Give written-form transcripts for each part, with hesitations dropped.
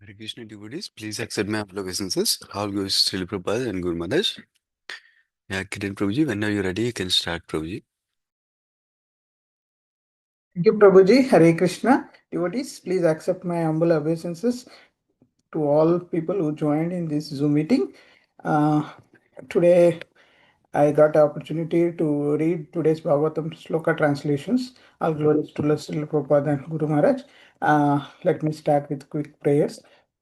Hare Krishna devotees, please accept my humble obeisances. All goes Srila Prabhupada and Guru Maharaj. Yeah, Kiran Prabhuji, when are you ready? You can start, Prabhuji. Thank you, Prabhuji. Hare Krishna. Devotees, please accept my humble obeisances to all people who joined in this Zoom meeting. Uh, Today, I got the opportunity to read today's Bhagavatam Sloka translations. All glories to Lord Srila Prabhupada and Guru Maharaj. Let me start with quick prayers.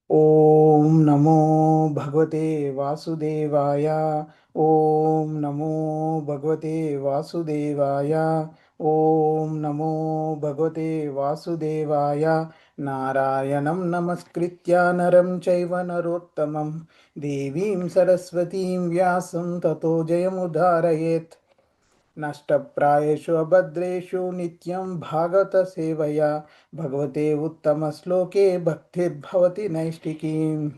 Om Namo Bhagavate Vasudevaya. Om Namo Bhagavate Vasudevaya. Om Namo Bhagavate Vasudevaya. Narayanam Namaskritya Naram Chaiva Narottamam Devim Saraswatim Vyasam Tato Jayamudarayet नष्टप्रायेषु अभद्रेषु नित्यं भागवत सेवया भगवते उत्तमश्लोके भक्तिर्भवति नैष्टिकीम्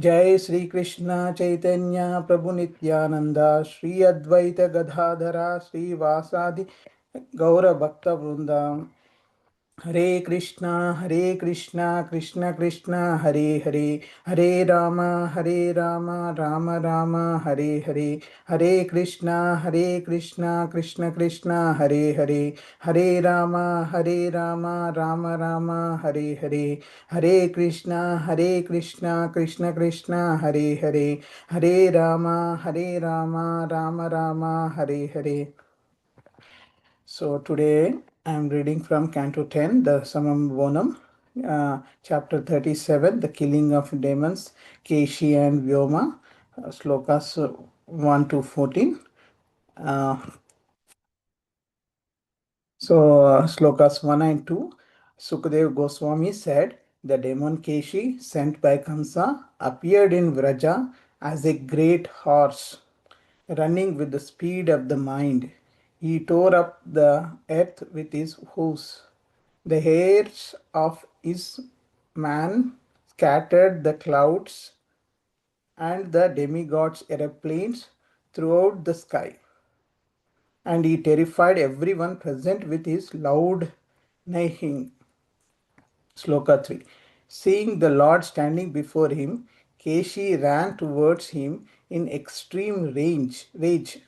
जय श्री कृष्ण चैतन्य प्रभु नित्यानंद श्री अद्वैत गदाधरा श्रीवासादि गौर भक्त वृंदा हरे कृष्णा कृष्ण कृष्ण हरे हरे हरे राम राम राम हरे हरे हरे कृष्णा कृष्ण कृष्ण हरे राम राम राम हरे हरे कृष्णा कृष्ण कृष्ण हरे राम राम राम हरे So today I am reading from Canto 10, the Samam Bonam, chapter 37, the killing of demons, Keshi and Vyoma, slokas 1 to 14. Uh, slokas 1 and 2, Sukadev Goswami said, the demon Keshi sent by Kamsa appeared in Vraja as a great horse running with the speed of the mind. He tore up the earth with his hoofs. The hairs of his man scattered the clouds and the demigods' aeroplanes throughout the sky, and he terrified everyone present with his loud neighing. Sloka 3. Seeing the Lord standing before him, Keshi ran towards him in extreme rage,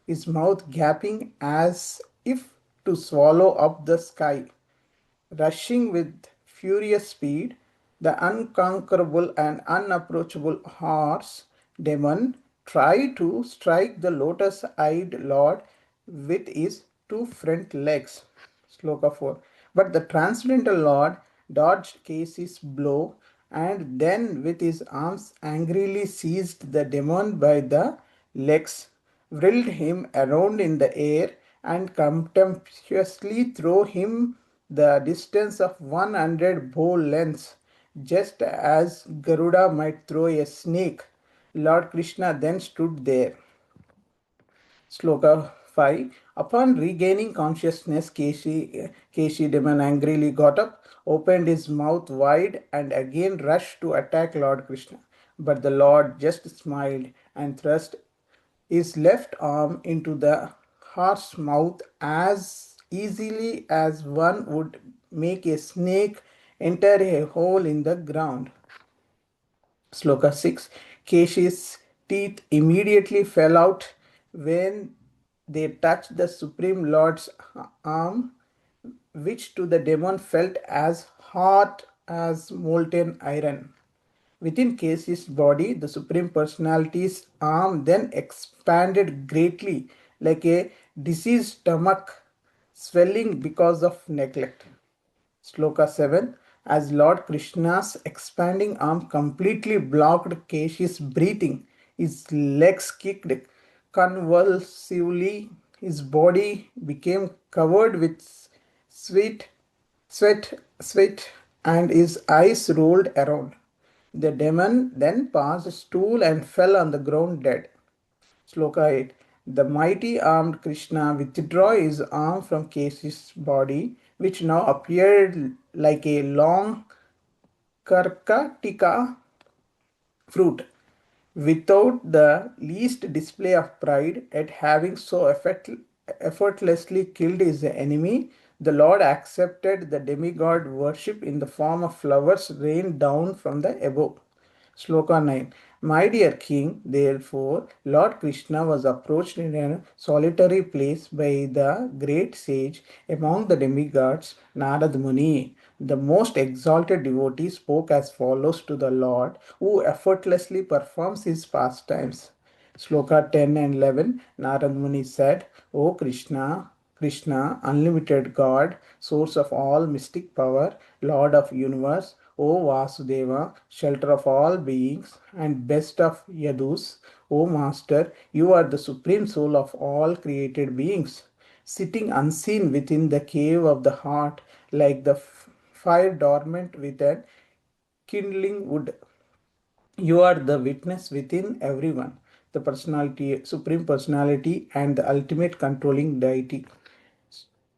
his mouth gaping as if to swallow up the sky. Rushing with furious speed, the unconquerable and unapproachable horse demon tried to strike the lotus eyed Lord with his two front legs. Sloka 4. But the transcendental Lord dodged Casey's blow and then with his arms angrily seized the demon by the legs, whirled him around in the air, and contemptuously threw him the distance of 100 bow lengths, just as Garuda might throw a snake. Lord Krishna then stood there. Sloka 5. Upon regaining consciousness, Keshi demon angrily got up, opened his mouth wide, and again rushed to attack Lord Krishna. But the Lord just smiled and thrust his left arm into the horse's mouth as easily as one would make a snake enter a hole in the ground. Sloka 6. Keshi's teeth immediately fell out when they touched the Supreme Lord's arm, which to the demon felt as hot as molten iron. Within Keshi's body, the Supreme Personality's arm then expanded greatly, like a diseased stomach swelling because of neglect. Sloka 7. As Lord Krishna's expanding arm completely blocked Keshi's breathing, his legs kicked convulsively, his body became covered with sweat, sweat, and his eyes rolled around. The demon then passed a stool and fell on the ground dead. Sloka 8. The mighty armed Krishna withdrew his arm from Keshi's body, which now appeared like a long karkatika fruit, without the least display of pride at having so effortlessly killed his enemy. The Lord accepted the demigod worship in the form of flowers rained down from the above. Sloka 9. My dear king, therefore, Lord Krishna was approached in a solitary place by the great sage among the demigods, Narad Muni. The most exalted devotee spoke as follows to the Lord, who effortlessly performs his pastimes. Sloka 10 and 11, Narad Muni said, O Krishna, Krishna, unlimited God, source of all mystic power, Lord of universe, O Vasudeva, shelter of all beings and best of Yadus, O Master, you are the supreme soul of all created beings, sitting unseen within the cave of the heart like the fire dormant within kindling wood. You are the witness within everyone, the personality, supreme personality, and the ultimate controlling deity.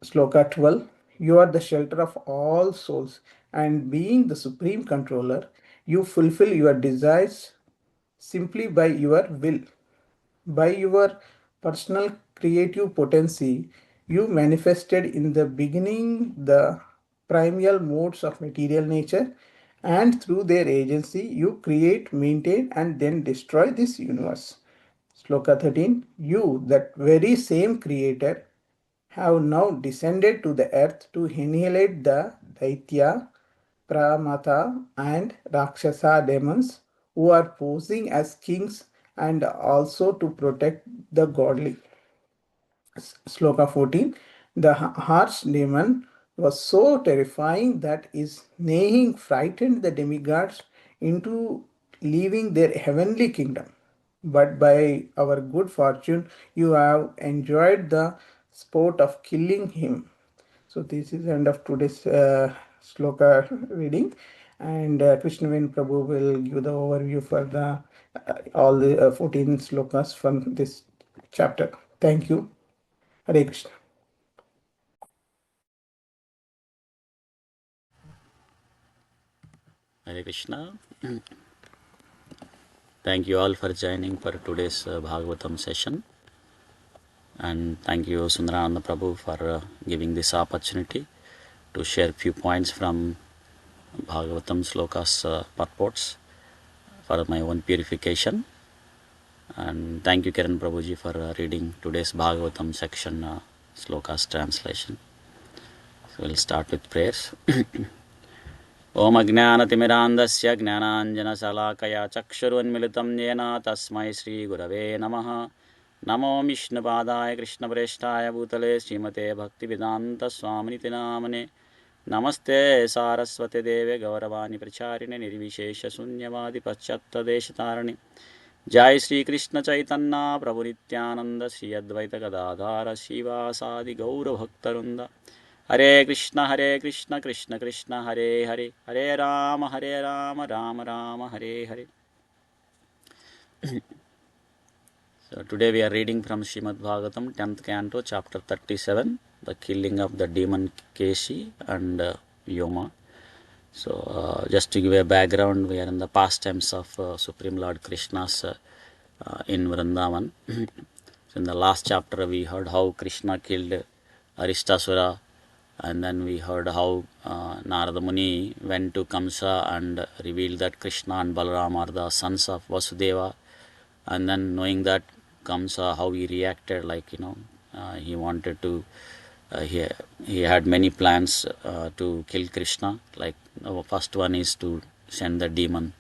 Sloka 12. You are the shelter of all souls, and being the supreme controller, you fulfill your desires simply by your will. By your personal creative potency, you manifested in the beginning the primal modes of material nature, and through their agency, you create, maintain, and then destroy this universe. Sloka 13. You, that very same creator, have now descended to the earth to annihilate the Daitya, Pramata, and Rakshasa demons who are posing as kings and also to protect the godly. Sloka 14. The harsh demon was so terrifying that his neighing frightened the demigods into leaving their heavenly kingdom. But by our good fortune, you have enjoyed the sport of killing him. So this is the end of today's sloka reading, and Krishnavin Prabhu will give the overview for the all the 14 slokas from this chapter. Thank you. Hare Krishna. Hare Krishna. Thank you all for joining for today's Bhagavatam session. And thank you Sundarananda Prabhu for giving this opportunity to share few points from Bhagavatam slokas purports for my own purification. And thank you Kiran Prabhuji for reading today's Bhagavatam section slokas translation. So we'll start with prayers. ओम अज्ञानतिमिरान्धस्य ज्ञानाञ्जनशलाकया चक्षुरुन्मिलितं येन तस्मै श्रीगुरवे नमः। नमो विष्णुपादाय कृष्णप्रेष्ठाय भूतले श्रीमते भक्तिवेदान्तस्वामिनिति नामने। नमस्ते सारस्वते देवे गौरवाणी प्रचारिणे निर्विशेषशून्यवादि पश्चात्तदेशतारिणे। जय श्री कृष्ण चैतन्य प्रभु नित्यानंद श्री अद्वैत गदाधर शिवासादि गौरभक्तवृंद। हरे कृष्ण कृष्ण कृष्ण हरे हरे, हरे Ram Ram Ram Hare Hare. So today we are reading from Srimad Bhagavatam 10th Canto, chapter 37, the killing of the demon Keshi and Yoma. So just to give a background, we are in the pastimes of Supreme Lord Krishna's in Vrindavan. So in the last chapter we heard how Krishna killed Aristasura, and then we heard how Narada Muni went to Kamsa and revealed that Krishna and Balaram are the sons of Vasudeva. And then knowing that Kamsa, how he reacted, like, he wanted to, he had many plans to kill Krishna. Like, the first one is to send the demon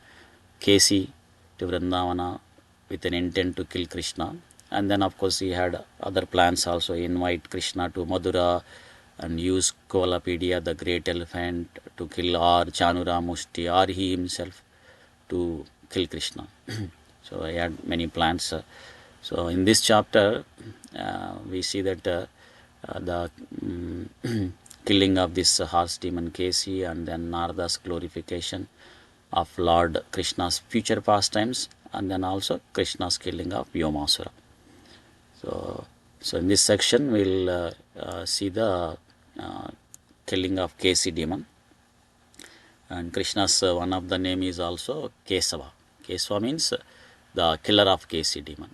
Kesi to Vrindavana with an intent to kill Krishna. And then, of course, he had other plans also, invite Krishna to Madura and use Kolapedia, the great elephant, to kill, or Chanura Mushti, or he himself to kill Krishna. So he had many plans. So in this chapter, we see that the killing of this horse demon Kesi, and then Narada's glorification of Lord Krishna's future pastimes, and then also Krishna's killing of Yomasura. So in this section, we'll see the killing of Kesi demon. And Krishna's one of the name is also Kesava. Kesava means the killer of Kesi demon.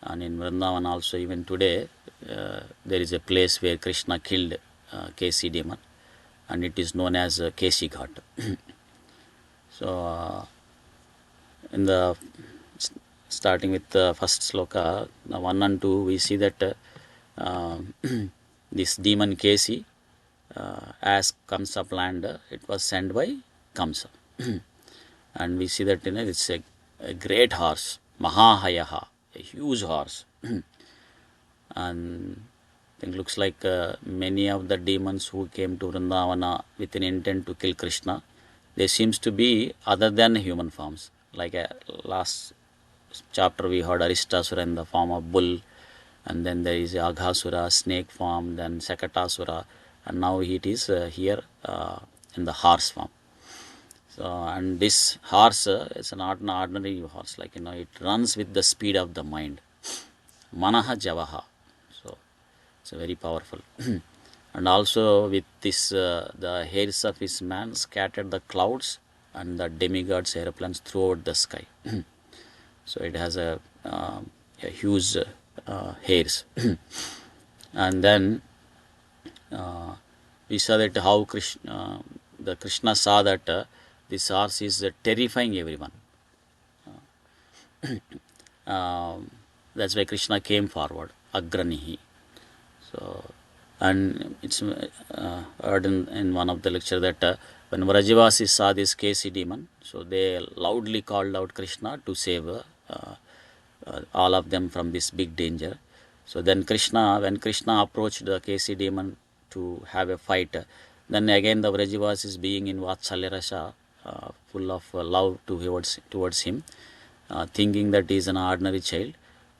And in Vrindavan also, even today, there is a place where Krishna killed Kesi demon, and it is known as Keshi Ghat. So in the starting with the first sloka, 1 and 2, we see that this demon Kesi, as Kamsa planned, it was sent by Kamsa. And we see that it's a great horse, Mahahayaha, a huge horse. And it looks like many of the demons who came to Vrindavana with an intent to kill Krishna, they seems to be other than human forms. Like last chapter we heard Aristasura in the form of bull, and then there is Aghasura, snake form, then Sakatasura, and now it is here in the horse form. So, and this horse is not an ordinary horse, like it runs with the speed of the mind. Manaha Javaha. So it's very powerful. And also with this, the hairs of his man scattered the clouds and the demigods' aeroplanes throughout the sky. So it has a huge hairs. And then we saw that how the Krishna saw that this horse is terrifying everyone. That's why Krishna came forward, Agranihi. So, and it's heard in one of the lecture that when Vrajavasis saw this Kesi demon, so they loudly called out Krishna to save all of them from this big danger. So then when Krishna approached the Kesi demon to have a fight, then again the Vrajavasis, being in Vatsalya Rasa, full of love towards him, thinking that he is an ordinary child,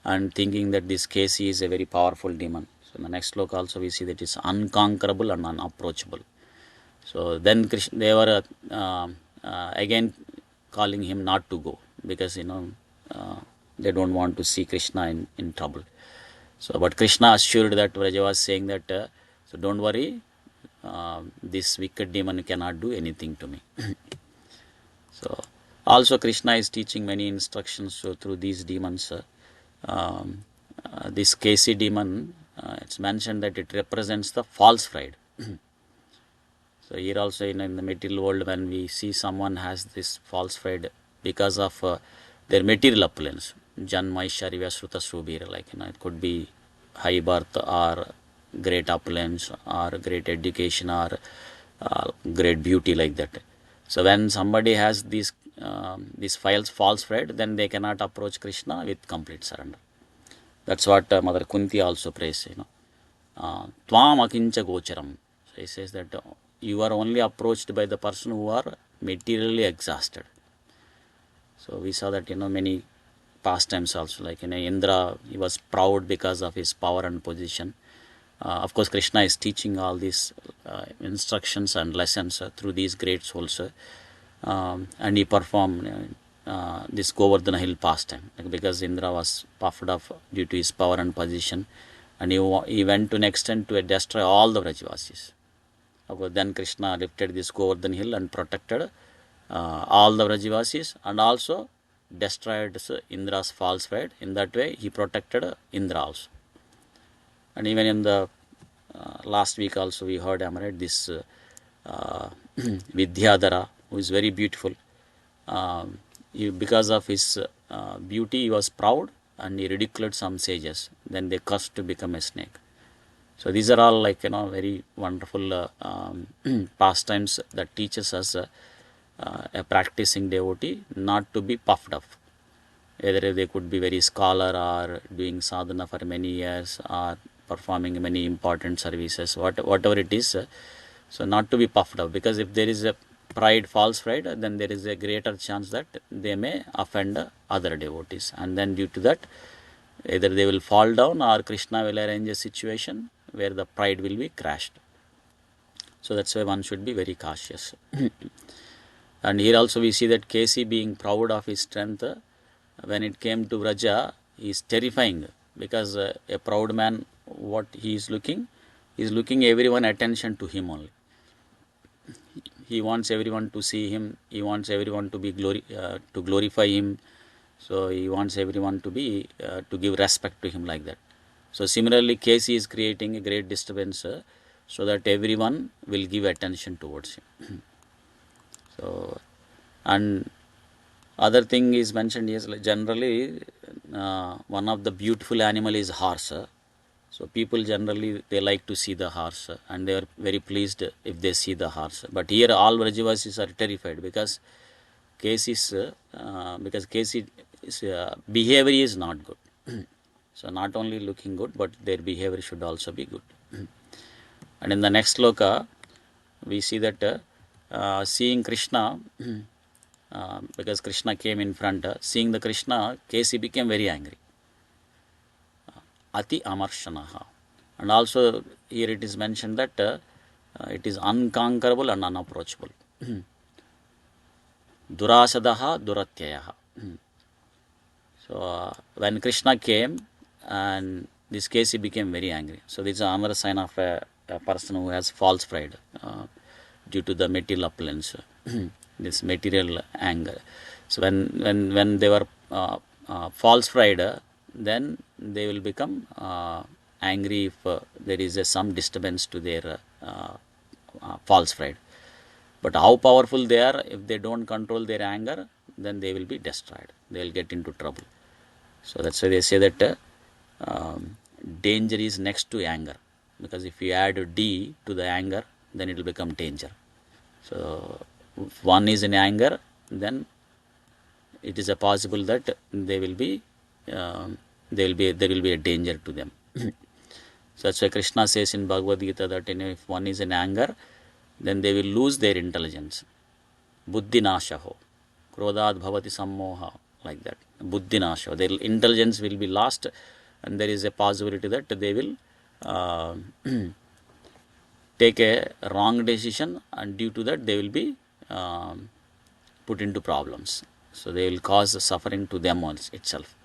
and thinking that this Kesi is a very powerful demon. So in the next sloka also we see that it's unconquerable and unapproachable. So then they were again calling him not to go, because they don't want to see Krishna in trouble. So but Krishna assured that Vraja was saying that so don't worry, this wicked demon cannot do anything to me. So also Krishna is teaching many instructions through these demons. This Kesi demon, it's mentioned that it represents the false pride. So here also in the material world, when we see someone has this false pride because of their material opulence, Janma Aishwarya Sruta Srubhira, like it could be high birth or great opulence or great education or great beauty, like that. So when somebody has this false pride, then they cannot approach Krishna with complete surrender. That's what Mother Kunti also prays, Tvam akincha gocharam. So he says that you are only approached by the person who are materially exhausted. So we saw that many pastimes also, like Indra, he was proud because of his power and position. Of course, Krishna is teaching all these instructions and lessons through these great souls, and he performed this Govardhana hill pastime, because Indra was puffed up due to his power and position, and he went to an extent to destroy all the Vrajavasis. Then Krishna lifted this Govardhana hill and protected all the Vrajavasis, and also destroyed Indra's false pride. In that way, he protected Indra also. And even in the last week also we heard, this Vidyadhara, who is very beautiful. Because of his beauty, he was proud and he ridiculed some sages. Then they cursed to become a snake. So these are all like very wonderful pastimes that teaches us a practicing devotee not to be puffed up. Either they could be very scholar or doing sadhana for many years or performing many important services, whatever it is. So not to be puffed up, because if there is a pride, false pride, then there is a greater chance that they may offend other devotees, and then due to that, either they will fall down or Krishna will arrange a situation where the pride will be crushed. So that's why one should be very cautious. And here also we see that Kesi, being proud of his strength, when it came to Vraja, he is terrifying, because a proud man, what he is looking everyone attention to him only. He wants everyone to see him. He wants everyone to be to glorify him. So he wants everyone to be to give respect to him, like that. So similarly, Kesi is creating a great disturbance so that everyone will give attention towards him. So, and other thing is mentioned is like generally one of the beautiful animal is horse. So people generally they like to see the horse and they are very pleased if they see the horse. But here all Vrajavasis are terrified because Casey is, behavior is not good. So not only looking good, but their behavior should also be good. And in the next sloka, we see that seeing Krishna, because Krishna came in front, seeing the Krishna, Casey became very angry. Ati amarshanaha. And also here it is mentioned that it is unconquerable and unapproachable. Durasadaha duratyayaha. So when Krishna came and this Casey became very angry. So this is another sign of a person who has false pride due to the material opulence, this material anger. So when they were false pride, then they will become angry if there is some disturbance to their false pride. But how powerful they are, if they don't control their anger, then they will be destroyed. They will get into trouble. So that's why they say that danger is next to anger. Because if you add D to the anger, then it will become danger. So if one is in anger, then it is a possible that there will be a danger to them. So that's why Krishna says in Bhagavad Gita that if one is in anger, then they will lose their intelligence. Buddhi nashaho. Krodad bhavati sammoha. Like that. Buddhi nashaho. Their intelligence will be lost, and there is a possibility that they will take a wrong decision, and due to that they will be put into problems. So they will cause suffering to them also itself,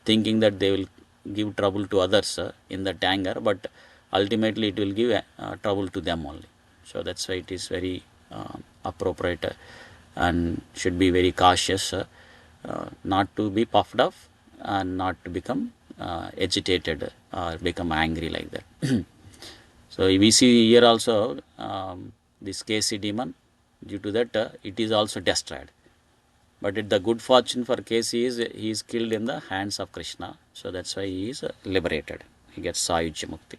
thinking that they will give trouble to others in that anger, but ultimately it will give trouble to them only. So that's why it is very appropriate and should be very cautious not to be puffed up and not to become agitated or become angry like that. So we see here also this Casey demon, due to that it is also destroyed. But the good fortune for Casey is he is killed in the hands of Krishna. So that's why he is liberated. He gets Sayujya Mukti.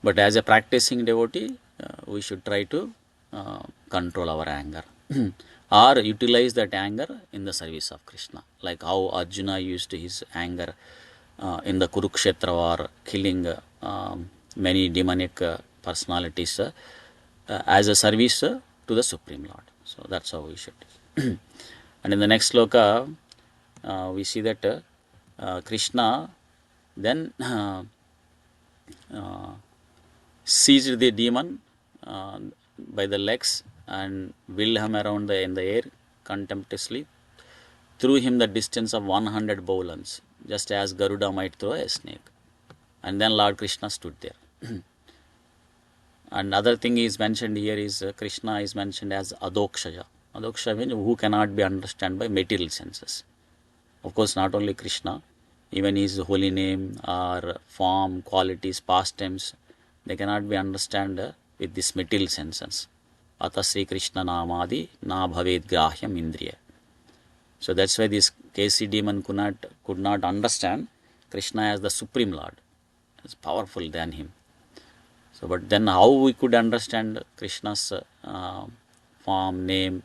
But as a practicing devotee, we should try to control our anger or utilize that anger in the service of Krishna. Like how Arjuna used his anger in the Kurukshetra war, killing many demonic personalities as a service to the Supreme Lord. So that's how we should. And in the next sloka, we see that Krishna then seized the demon by the legs and whirled him around in the air contemptuously, threw him the distance of 100 bowlans, just as Garuda might throw a snake. And then Lord Krishna stood there. And other thing is mentioned here is Krishna is mentioned as Adokshaya. Adokshaya means who cannot be understood by material senses. Of course, not only Krishna, even his holy name or form, qualities, pastimes, they cannot be understood with this material senses. Ata Sri Krishna Namadi na bhaved grahyam indriya. So that's why this Casey demon could not understand Krishna as the Supreme Lord. It's powerful than him. So, but then how we could understand Krishna's form, name,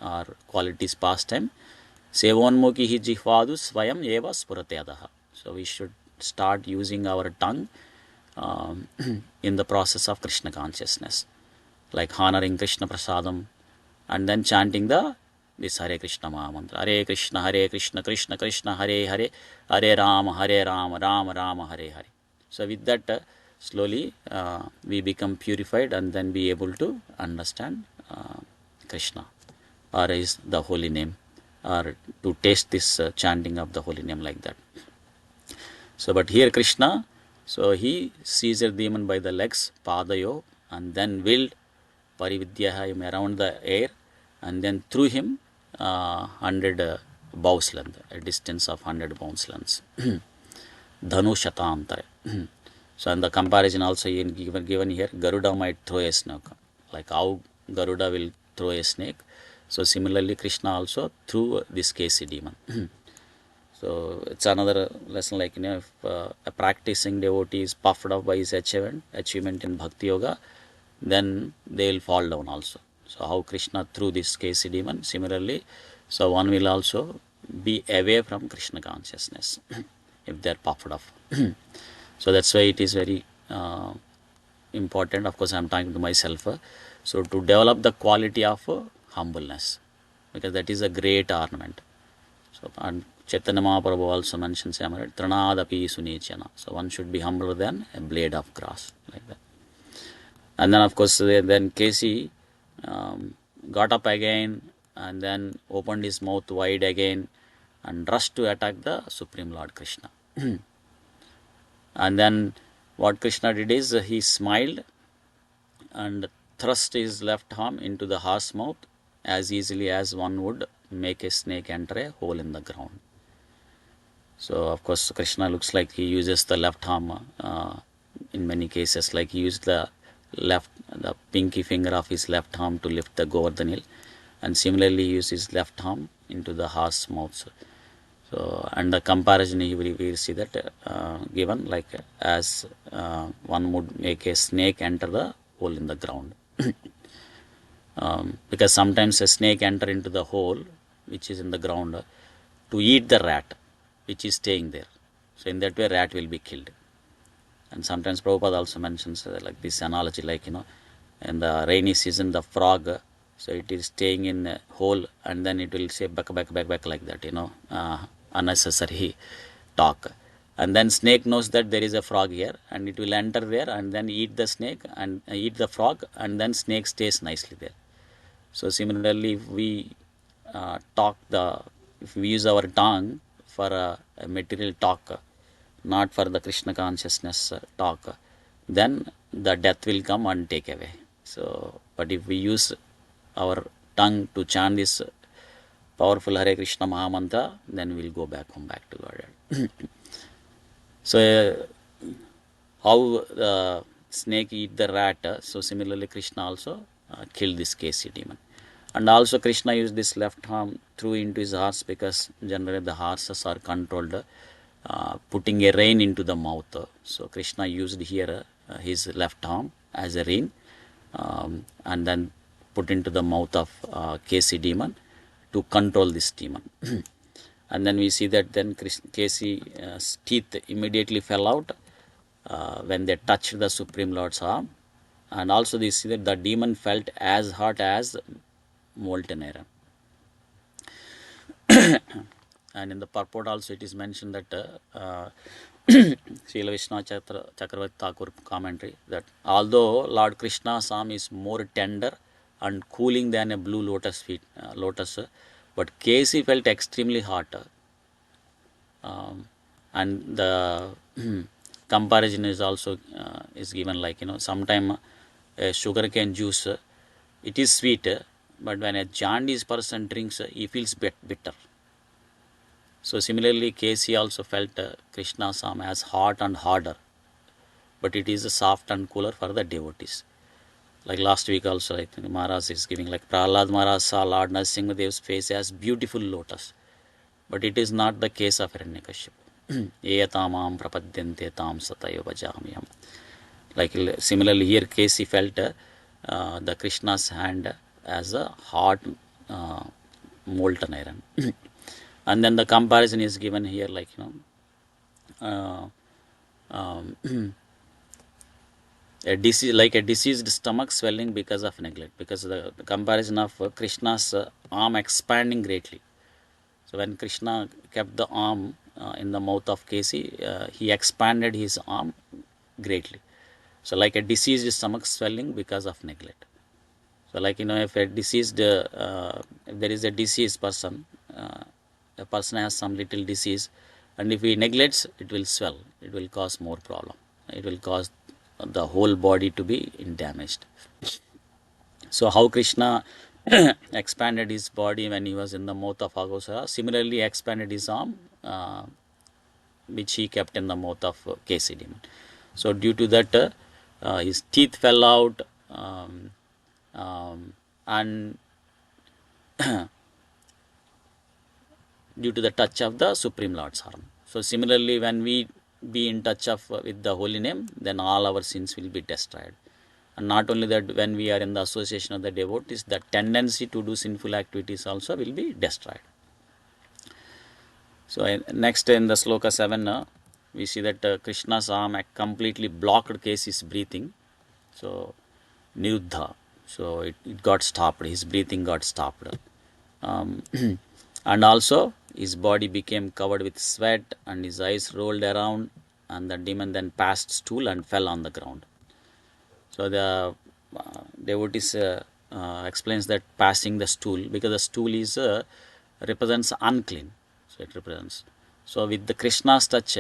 or qualities, pastime? Sevonmukhi hi jihvadu swayam eva spuratyadaha. So we should start using our tongue in the process of Krishna consciousness, like honoring Krishna prasadam, and then chanting this Hare Krishna Mahamantra. Hare Krishna, Krishna Krishna, Hare Hare, Hare Rama, Rama Rama, Hare Hare. So with that, slowly we become purified and then be able to understand Krishna or is the holy name, or to taste this chanting of the holy name like that. So but here Krishna, so he seized the demon by the legs, padayo, and then whirled parividyaha him around the air and then threw him 100 bows length, a distance of 100 bows length. Dhanu Shatantara. So, and the comparison also given here, Garuda might throw a snake, like how Garuda will throw a snake. So, similarly, Krishna also threw this Kesi demon. So, it's another lesson, like, if a practicing devotee is puffed up by his achievement in Bhakti Yoga, then they will fall down also. So, how Krishna threw this Kesi demon, similarly, so one will also be away from Krishna consciousness if they are puffed up. So, that's why it is very important. Of course, I am talking to myself. So, to develop the quality of humbleness, because that is a great ornament. So, and Chaitanya Mahaprabhu also mentions Tranadapi Sunechana. So, one should be humbler than a blade of grass, like that. And then, of course, then Kesi got up again and then opened his mouth wide again and rushed to attack the Supreme Lord Krishna. And then what Krishna did is he smiled and thrust his left arm into the horse mouth as easily as one would make a snake enter a hole in the ground. So, of course, Krishna looks like he uses the left arm in many cases, like he used the pinky finger of his left arm to lift the Govardhan hill, and similarly he used his left arm into the horse mouth. So, and the comparison we will see that given like as one would make a snake enter the hole in the ground. Because sometimes a snake enter into the hole which is in the ground to eat the rat which is staying there. So, in that way rat will be killed. And sometimes Prabhupada also mentions like this analogy, like, in the rainy season the frog, so it is staying in a hole and then it will say back like that, unnecessary talk. And then snake knows that there is a frog here and it will enter there and then eat the snake and eat the frog, and then snake stays nicely there. So, similarly, if we if we use our tongue for a material talk, not for the Krishna consciousness talk, then the death will come and take away. So, but if we use our tongue to chant this powerful Hare Krishna Mahamantra, then we will go back home, back to Godhead. So, how the snake eat the rat, so similarly Krishna also killed this Kesi demon. And also Krishna used this left arm threw into his horse, because generally the horses are controlled putting a rein into the mouth. So Krishna used here his left arm as a rein and then put into the mouth of Kesi demon to control this demon. And then we see that then Kesi's teeth immediately fell out when they touched the Supreme Lord's arm. And also we see that the demon felt as hot as molten iron. And in the purport also it is mentioned that Srila Vishwanath Chakravarti Thakur commentary, that although Lord Krishna's arm is more tender and cooling than a blue lotus, but Kesi felt extremely hot. And the comparison is also is given, like, sometime sugarcane juice, it is sweet, but when a jaundice person drinks, he feels bitter. So similarly, Kesi also felt Krishna's arm as hot and harder, but it is soft and cooler for the devotees. Like last week also, I think Maharaj is giving, like, Prahlad Maharaj saw Lord Narasimha's face as beautiful lotus, but it is not the case of Hiranyakashipu. Eyatamam prapadyante tam satayo bhajamyam. Like similarly here, Kesi felt the Krishna's hand as a hot molten iron. And then the comparison is given here, like, a diseased stomach swelling because of neglect, because the comparison of Krishna's arm expanding greatly. So when Krishna kept the arm in the mouth of Kesi, he expanded his arm greatly. So like a diseased stomach swelling because of neglect. So like, if a diseased, if there is a diseased person, a person has some little disease, and if he neglects, it will swell, it will cause more problem, it will cause the whole body to be damaged. So how Krishna expanded his body when he was in the mouth of Agosara, similarly expanded his arm which he kept in the mouth of Kesi demon. So due to that, his teeth fell out, and due to the touch of the Supreme Lord's arm. So similarly, when we be in touch of with the holy name, then all our sins will be destroyed. And not only that, when we are in the association of the devotees, the tendency to do sinful activities also will be destroyed. So next in the sloka 7, we see that Krishna's arm completely blocked Kesi's breathing. So niruddha. So it got stopped. His breathing got stopped. And also his body became covered with sweat and his eyes rolled around, and the demon then passed stool and fell on the ground. So the devotees explains that passing the stool, because the stool is represents unclean. So it represents. So with the Krishna's touch,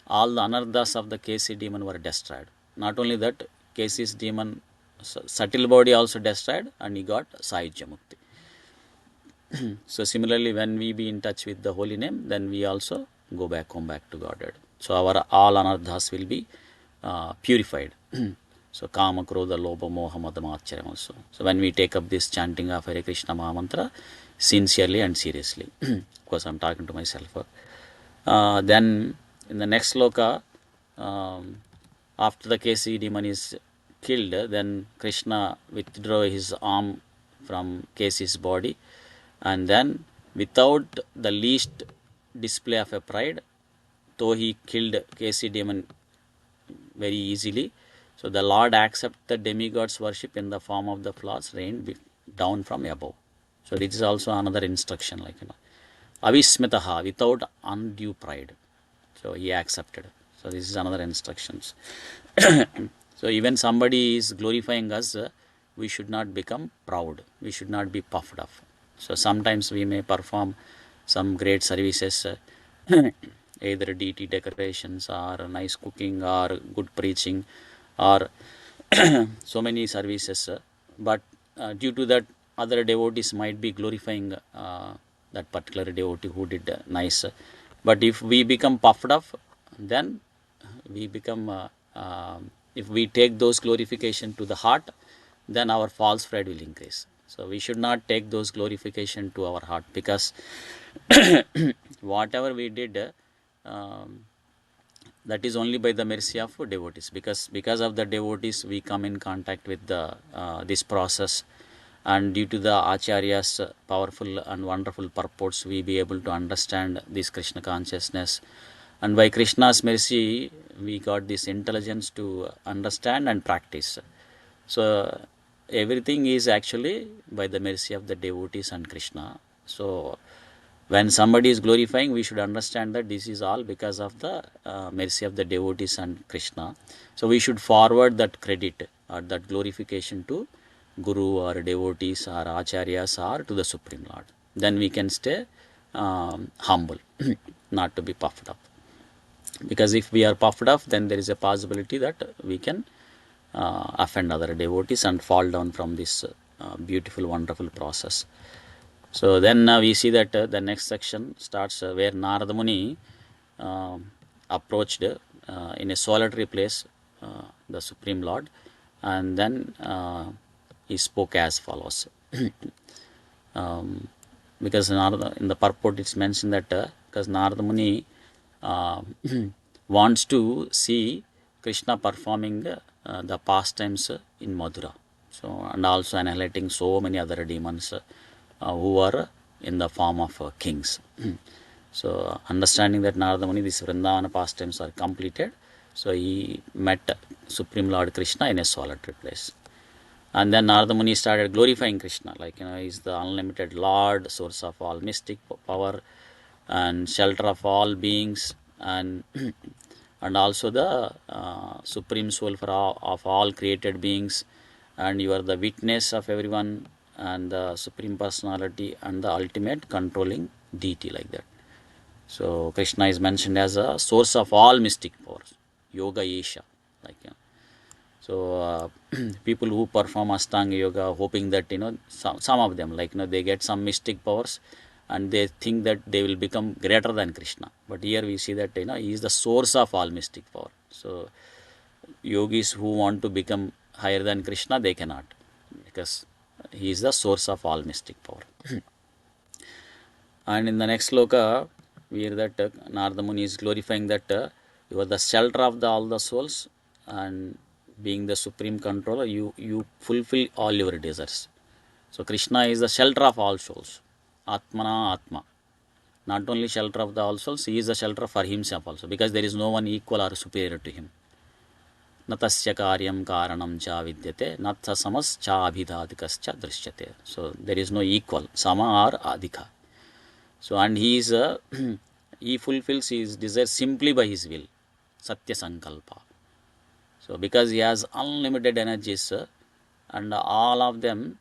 all the anarthas of the Kesi demon were destroyed. Not only that, Kesi's demon subtle body also destroyed, and he got Sahajya Mukti. So similarly, when we be in touch with the holy name, then we also go back home, back to Godhead. So our all anarthas will be purified. So kama, krodha, lobha, moha, mada, machara also. So when we take up this chanting of Hare Krishna Mahamantra sincerely and seriously, of course I'm talking to myself. Then in the next sloka, after the Kesi demon is killed, then Krishna withdrew his arm from Kesi's body, and then without the least display of a pride, though he killed Kesi demon very easily, so the Lord accepted the demigod's worship in the form of the flowers rained down from above. So this is also another instruction, like avismitaha, without undue pride. So he accepted. So this is another instructions. So even somebody is glorifying us, we should not become proud. We should not be puffed up. So sometimes we may perform some great services, either deity decorations or nice cooking or good preaching or so many services, but due to that, other devotees might be glorifying that particular devotee who did nice. But if we become puffed up, then we become if we take those glorification to the heart, then our false pride will increase. So we should not take those glorification to our heart, because whatever we did, that is only by the mercy of devotees, because of the devotees we come in contact with the this process, and due to the acharya's powerful and wonderful purports, we be able to understand this Krishna consciousness, and by Krishna's mercy we got this intelligence to understand and practice. So everything is actually by the mercy of the devotees and Krishna. So when somebody is glorifying, we should understand that this is all because of the mercy of the devotees and Krishna. So we should forward that credit or that glorification to Guru or devotees or acharyas or to the Supreme Lord. Then we can stay humble, not to be puffed up. Because if we are puffed up, then there is a possibility that we can offend other devotees and fall down from this beautiful, wonderful process. So then we see that the next section starts where Narada Muni approached in a solitary place the Supreme Lord, and then he spoke as follows. Because Narada, in the purport it's mentioned that because Narada Muni wants to see Krishna performing the pastimes in Madhura, so, and also annihilating so many other demons who are in the form of kings. So understanding that Narada Muni, these Vrindavana pastimes are completed, so he met Supreme Lord Krishna in a solitary place. And then Narada Muni started glorifying Krishna, like he is the unlimited Lord, source of all mystic power and shelter of all beings, and and also the supreme soul of all created beings, and you are the witness of everyone, and the supreme personality and the ultimate controlling deity, like that. So Krishna is mentioned as a source of all mystic powers, Yoga Isha, like so people who perform Ashtanga Yoga, hoping that some of them, like they get some mystic powers, and they think that they will become greater than Krishna. But here we see that he is the source of all mystic power. So yogis who want to become higher than Krishna, they cannot, because he is the source of all mystic power. And in the next sloka, we hear that Narada Muni is glorifying that you are the shelter of all the souls, and being the supreme controller, you fulfill all your desires. So Krishna is the shelter of all souls. Atmana Atma. Not only shelter of the all souls, he is the shelter for himself also, because there is no one equal or superior to him. Natasya karyam karanam cha vidyate, natha samas cha abhidadikascha drishyate. So there is no equal, sama or adhika. So, and he is he fulfills his desire simply by his will, Satya Sankalpa. So, because he has unlimited energies, and all of them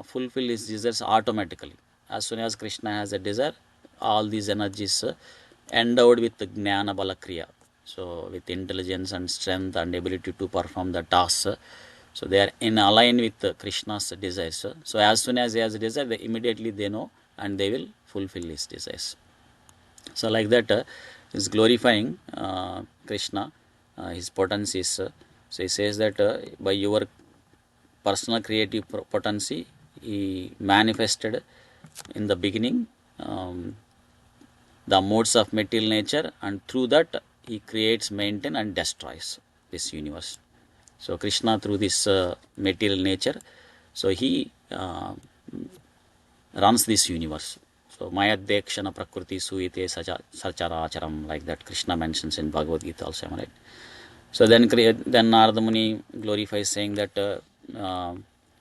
fulfill his desires automatically. As soon as Krishna has a desire, all these energies endowed with the Jnana Bala Kriya. So, with intelligence and strength and ability to perform the tasks. So, they are in align with Krishna's desires. So, as soon as he has a desire, immediately they know and they will fulfill his desires. So, like that, is glorifying Krishna, his potencies. So, he says that by your personal creative potency, he manifested in the beginning the modes of material nature, and through that he creates, maintains, and destroys this universe. So, Krishna, through this material nature, so he runs this universe. So, Mayadekshana Prakriti Suite Sacharacharam, like that Krishna mentions in Bhagavad Gita also, right? So, then Narada Muni glorifies, saying that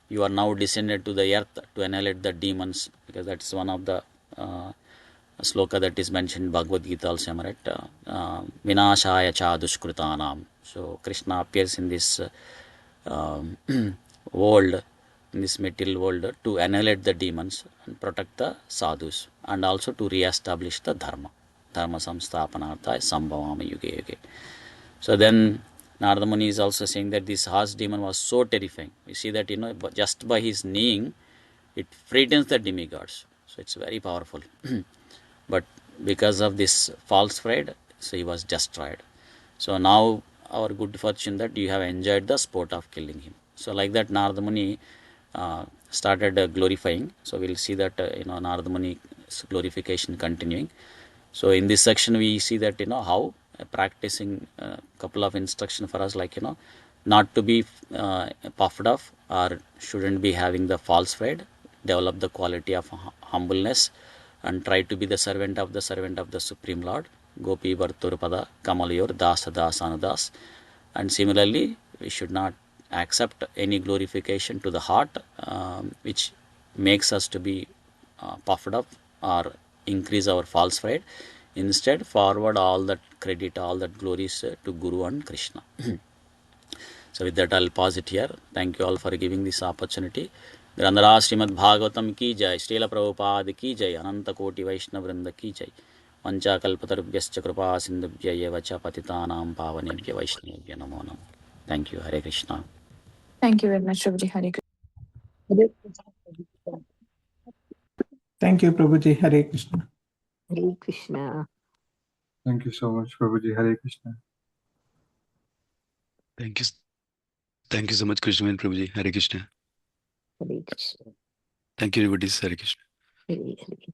you are now descended to the earth to annihilate the demons, because that's one of the sloka that is mentioned in Bhagavad Gita also, right? Vinashaya cha dushkrutanam. So, Krishna appears in this world, in this material world, to annihilate the demons and protect the sadhus, and also to re-establish the dharma samsthapanartha sambhavami yuge yuge. So then Narada Muni is also saying that this horse demon was so terrifying. We see that, just by his neighing, it frightens the demigods. So it's very powerful. But because of this false pride, so he was destroyed. So now our good fortune that you have enjoyed the sport of killing him. So like that, Narada Muni started glorifying. So we'll see that Narada Muni's glorification continuing. So in this section we see that how practicing a couple of instruction for us, like not to be puffed up, or shouldn't be having the false pride, develop the quality of humbleness, and try to be the servant of the Supreme Lord, Gopi Varturpada Kamalayor Dasa Dasanudas. And similarly, we should not accept any glorification to the heart which makes us to be puffed up or increase our false pride. Instead, forward all that credit, all that glories to Guru and Krishna. So with that, I'll pause it here. Thank you all for giving this opportunity. Grandhara Srimad Bhagavatam ki jai, Srila Prabhupada ki jai, Ananta Koti Vaishnava Vrinda ki jai. Vancha kalpatarubhyascha kripa sindhubhya eva cha patitanam pavanebhya vaishnavebhya namo namo. Thank you. Hare Krishna. Thank you very much, Prabhuji. Hare Krishna. Hare Krishna. Thank you, Prabhuji. Hare Krishna. Hare Krishna. Thank you so much, Prabhuji. Hare Krishna. Thank you. Thank you so much, Krishna and Prabhuji. Hare Krishna. Hare Krishna. Thank you, everybody. Hare Krishna. Hare Krishna.